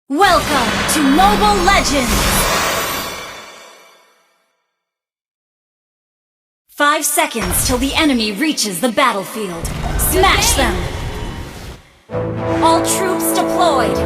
Welcome to Mobile Legends! 5 seconds till the enemy reaches the battlefield. Smash them! All troops deployed!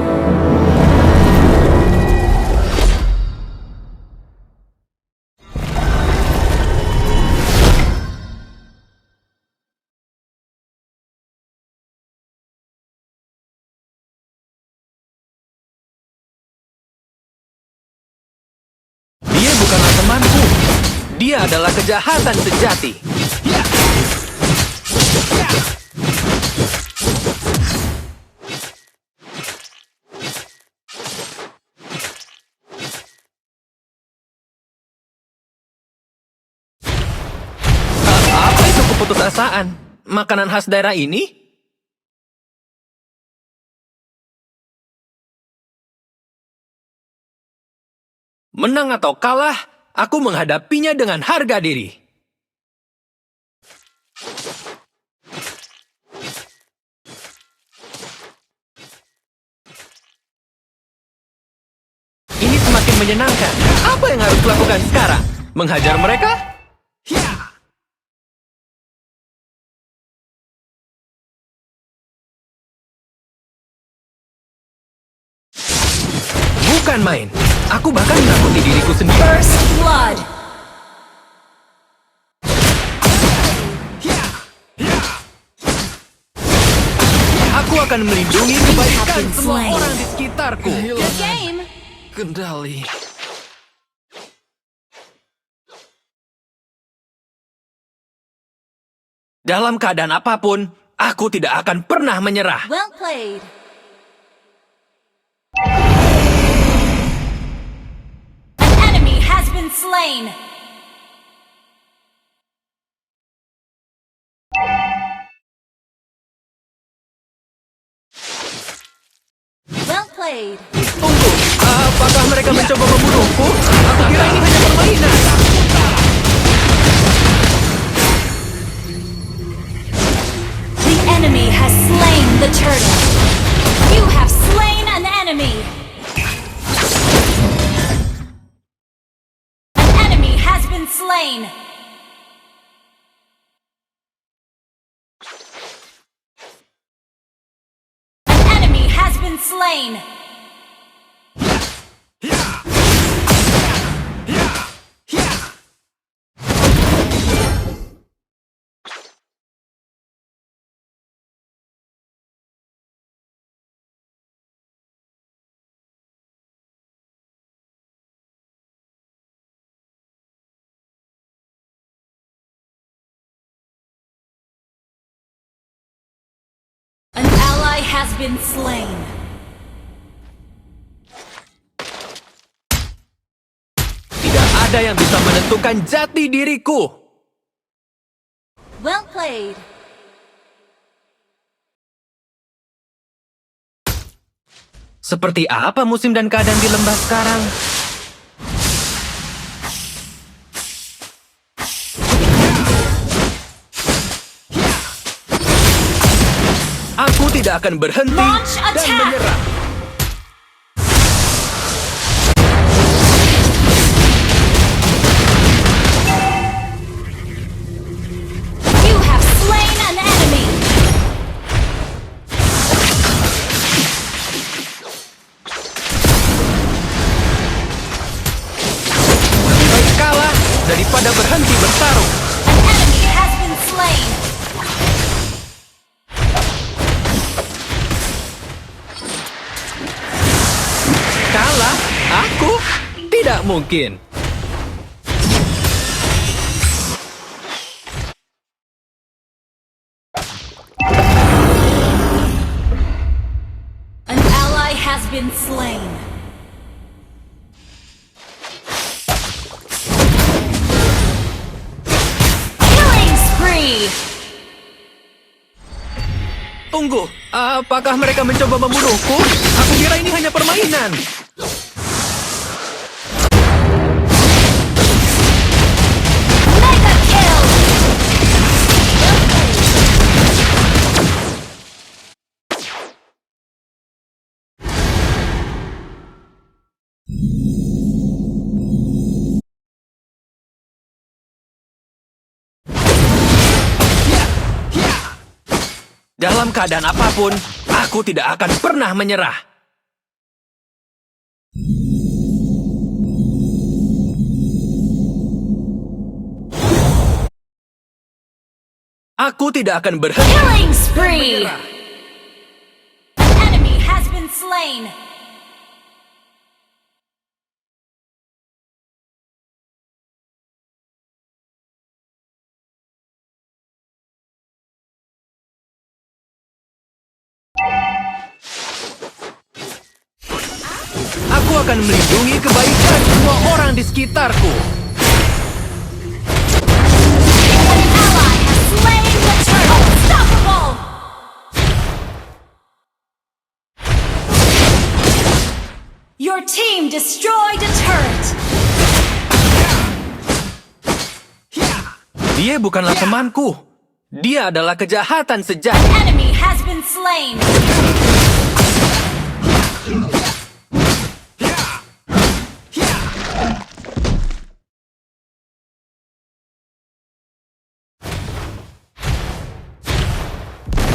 Dia bukanlah temanku. Dia adalah kejahatan sejati. Ya. Ya. Apa itu keputusasaan? Makanan khas daerah ini? Menang atau kalah, aku menghadapinya dengan harga diri. Ini semakin menyenangkan. Apa yang harus kulakukan sekarang? Menghajar mereka? Ya. Bukan main. Aku bahkan menakuti diriku sendiri. First Blood! Aku akan melindungi kebaikan Captain semua Slain. orang di sekitarku. Good game! Kendali. Dalam keadaan apapun, aku tidak akan pernah menyerah. Well played! An enemy has been slain! Well played! Tunggu, apakah mereka mencoba membunuhku? Aku kira ini hanya permainan. The enemy has slain the turtle! You have slain an enemy! An enemy has been slain! An enemy has been slain! An ally has been slain. Tidak ada yang bisa menentukan jati diriku. Well played. Seperti apa musim dan keadaan di lembah sekarang? Aku tidak akan berhenti Launch dan attack! menyerah. You have slain an enemy. Lebih baik kalah daripada berhenti bertarung. An enemy has been slain. Kalah? Aku? Tidak mungkin. An ally has been slain. Killing spree. Tunggu, apakah mereka mencoba membunuhku? Aku kira ini hanya permainan. Mega kill. Dalam keadaan apapun, aku tidak akan pernah menyerah. Aku tidak akan berhenti. Killing spree! An enemy has been slain! Aku akan melindungi kebaikan semua orang di sekitarku. An ally has slain the turtle! Unstoppable! Your team destroyed a turret! Dia bukanlah temanku. Dia adalah kejahatan sejati. An enemy has been slain!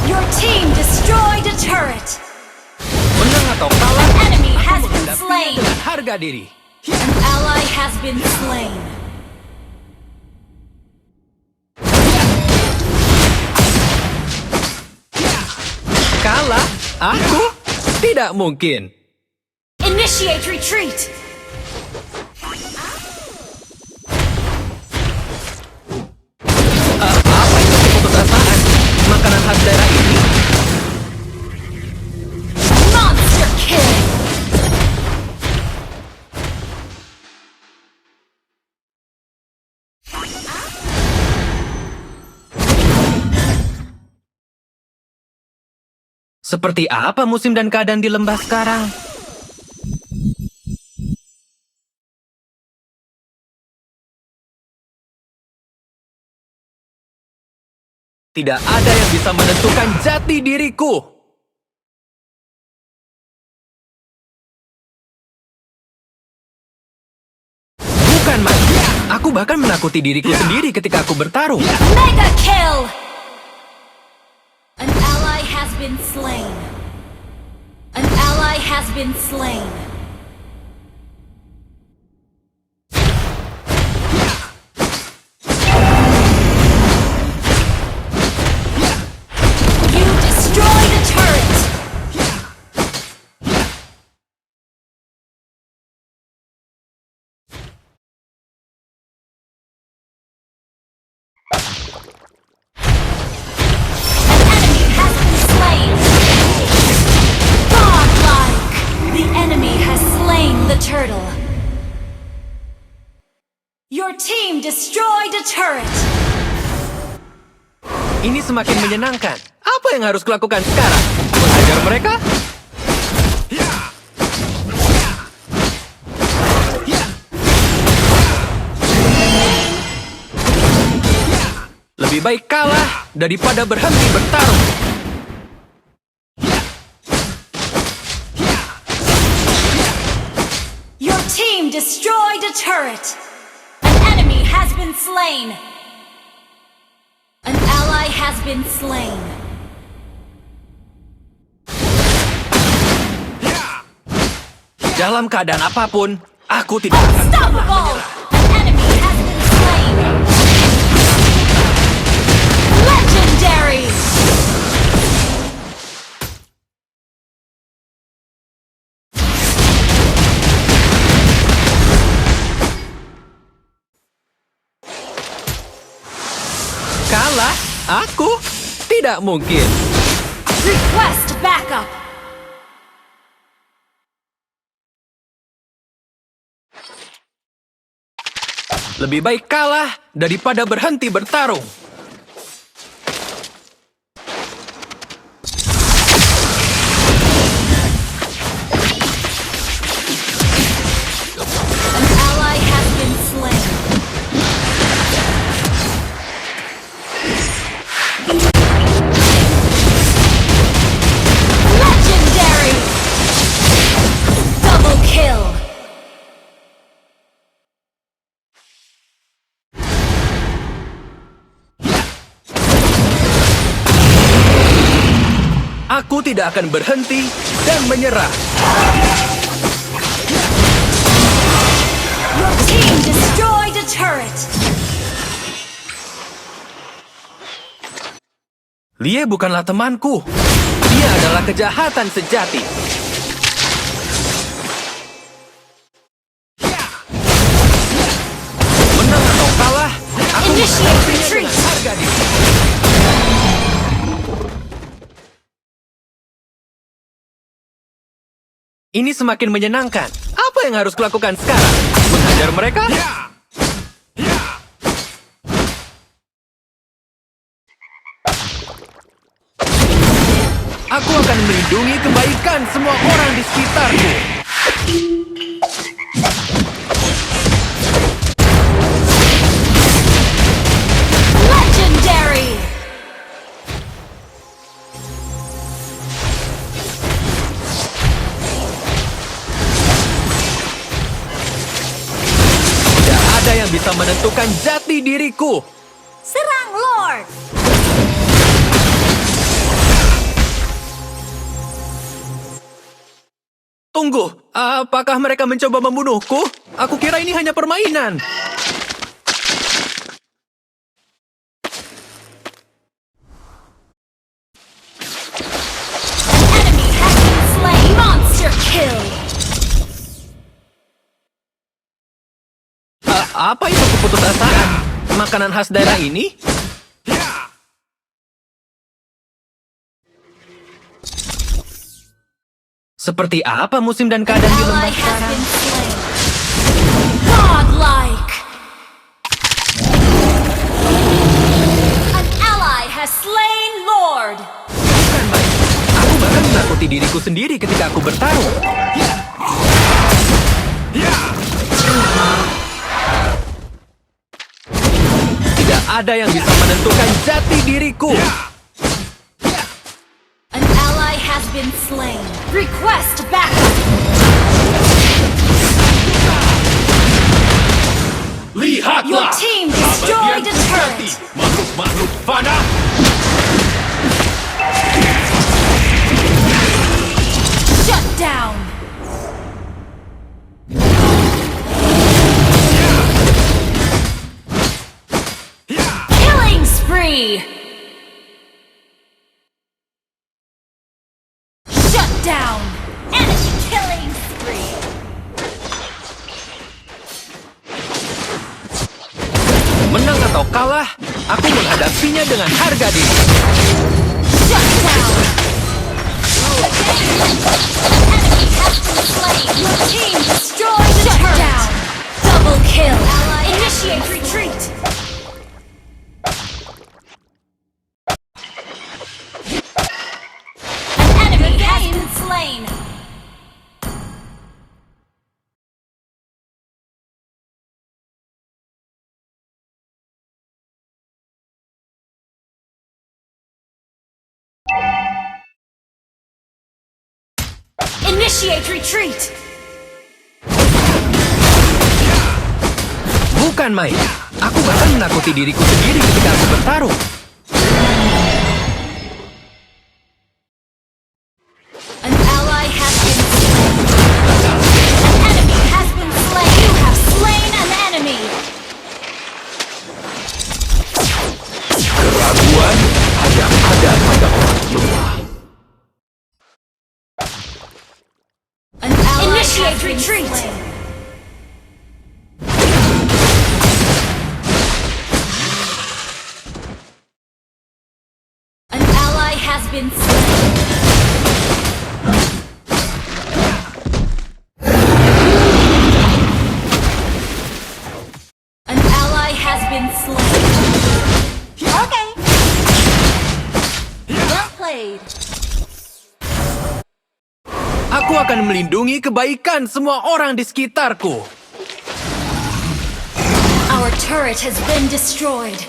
Your team destroyed a turret! Menang atau kalah, An enemy has aku been menghadapinya slain! dengan harga diri. An ally has been slain! Kalah? Aku? Tidak mungkin. Initiate retreat! Apa itu putus asaan? Makanan khas daerah ini? Monster kill! Seperti apa musim dan keadaan di lembah sekarang? Tidak ada yang bisa menentukan jati diriku. Bukan main. Aku bahkan menakuti diriku sendiri ketika aku bertarung. Mega kill! An ally has been slain. An ally has been slain. You destroyed a turret! Turtle. Your team destroyed a turret. Ini semakin menyenangkan. Apa yang harus kulakukan sekarang? Menghajar mereka? Lebih baik kalah daripada berhenti bertarung. Your team destroyed a turret. An enemy has been slain. An ally has been slain. Dalam keadaan apapun, aku tidak akan Unstoppable! An enemy has been slain. Legendary! kalah. Aku tidak mungkin. Request backup! Lebih baik kalah daripada berhenti bertarung. An ally has been slain. Legendary! Double kill! Aku tidak akan berhenti dan menyerah. Your team destroyed a turret. Lie bukanlah temanku. Dia adalah kejahatan sejati. Menang atau kalah, aku Initiate menghadapinya retreat. dengan harga diri. Ini semakin menyenangkan. Apa yang harus kulakukan sekarang? Menghajar mereka? Aku akan melindungi kebaikan semua orang di sekitarku. Legendary. Tidak ada yang bisa menentukan jati diriku. Serang Lord. Tunggu, apakah mereka mencoba membunuhku? Aku kira ini hanya permainan. Enemy has been slain. Monster kill. Apa itu keputusasaan? Makanan khas daerah ini? Seperti apa musim dan keadaan di lembah Ally has sekarang? been slain. Godlike. An ally has slain Lord. Bukan baik. Aku bahkan menakuti diriku sendiri ketika aku bertarung. Tidak ada yang bisa menentukan jati diriku. An ally has been slain. Request backup. Lihatlah! Your team destroyed a turret. Makhluk-makhluk fana! Shut down. Killing spree. Shut down. Enemy killing spree. Menang atau kalah, aku menghadapinya dengan harga diri. Shut down. Enemy has been slain. Your team destroyed the turret. Down. Double kill. Initiate retreat. An enemy has been slain. Initiate retreat. Bukan main. Aku bahkan menakuti diriku sendiri ketika aku bertarung. An ally has been slain. An enemy has been slain. You have slain an enemy. Keraguan hanya ada pada orang lemah. An ally Initiate retreat. An ally has been slain. An ally has been slain. Okay. Well played. Aku akan melindungi kebaikan semua orang di sekitarku. Our turret has been destroyed.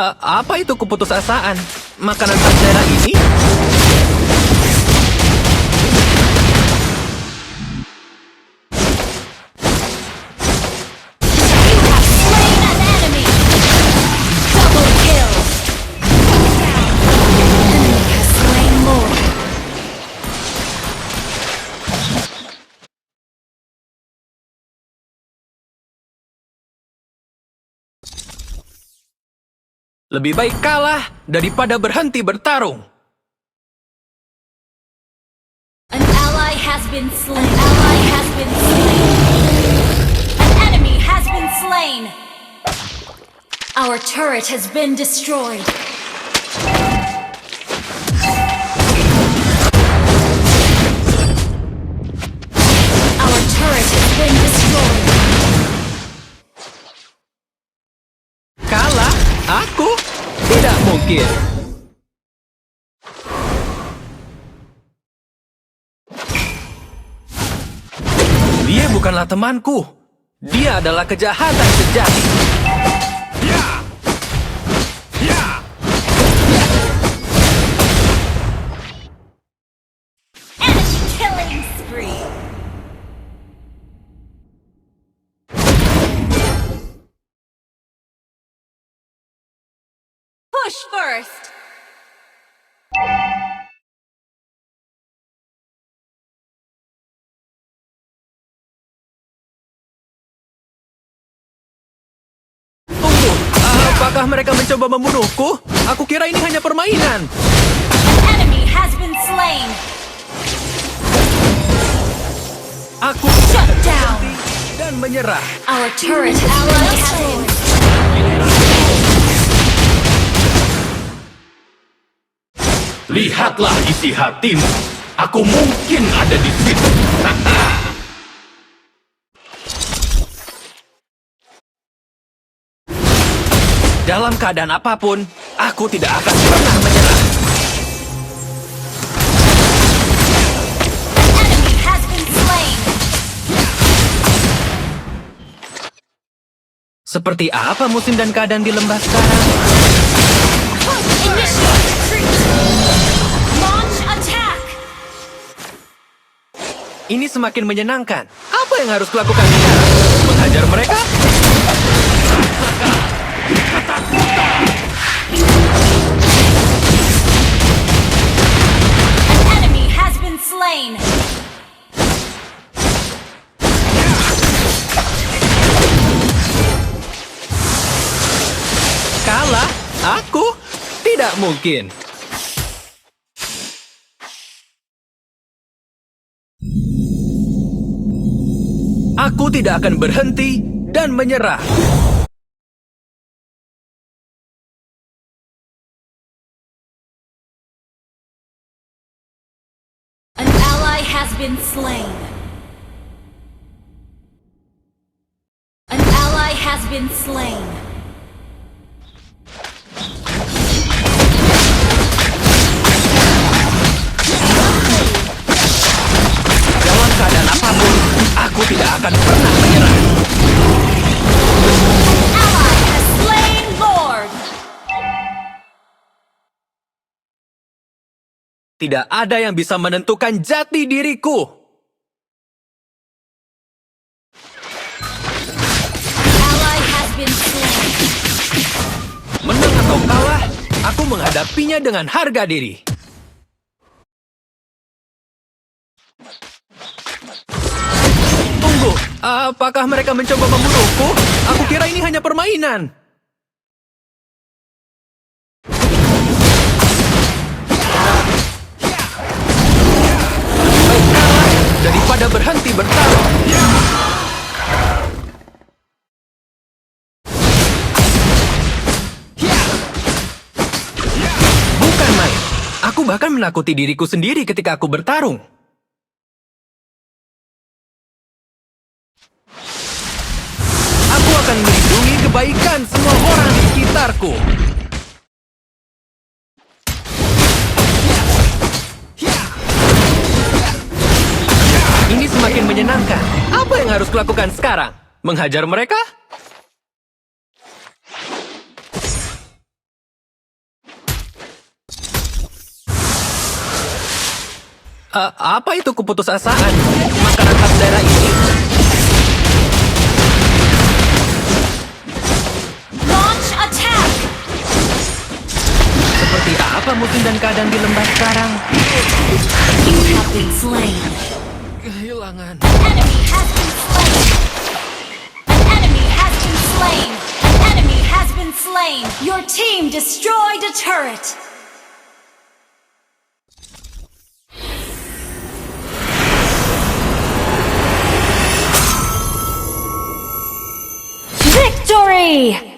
Apa itu keputusasaan? Makanan khas daerah ini? You have slain an enemy. Lebih baik kalah daripada berhenti bertarung. An ally has been slain. An ally has been slain. An enemy has been slain. Our turret has been destroyed. Our turret has been destroyed. Kalah? Aku? Tidak mungkin. Dia bukanlah temanku. Dia adalah kejahatan sejati. Ya! Ya! Enemy killing spree. Push first. Tunggu, apakah mereka mencoba membunuhku? Aku kira ini hanya permainan. An enemy has been slain. Aku Shut down. dan menyerah. Our turret has been destroyed. Lihatlah isi hatimu. Aku mungkin ada di situ. Dalam keadaan apapun, aku tidak akan pernah menyerah. An enemy has been slain. Seperti apa musim dan keadaan di lembah sekarang? Initiate retreat. Launch attack. Ini semakin menyenangkan. Apa yang harus kulakukan sekarang? Menghajar mereka? An enemy has been slain. Kalah? Aku? Tidak mungkin. Aku tidak akan berhenti dan menyerah. An ally has been slain. An ally has been slain. Dalam keadaan apapun, aku tidak akan pernah menyerah. Ally has slain Lord. Tidak ada yang bisa menentukan jati diriku. Ally has been slain. Menang atau kalah, aku menghadapinya dengan harga diri. Tunggu, apakah mereka mencoba membunuhku? Aku kira ini hanya permainan. Baik kalah daripada berhenti bertarung. Bukan main. Aku bahkan menakuti diriku sendiri ketika aku bertarung. Aku akan melindungi kebaikan semua orang di sekitarku. Ini semakin menyenangkan. Apa yang harus kulakukan sekarang? Menghajar mereka? Apa itu keputusasaan? Makanan khas daerah ini? Launch attack. Seperti apa musim dan keadaan di lembah sekarang? You have been slain. Kehilangan. Enemy has been slain. An enemy has been slain. An enemy has been slain. slain. Your team destroyed a turret. Victory!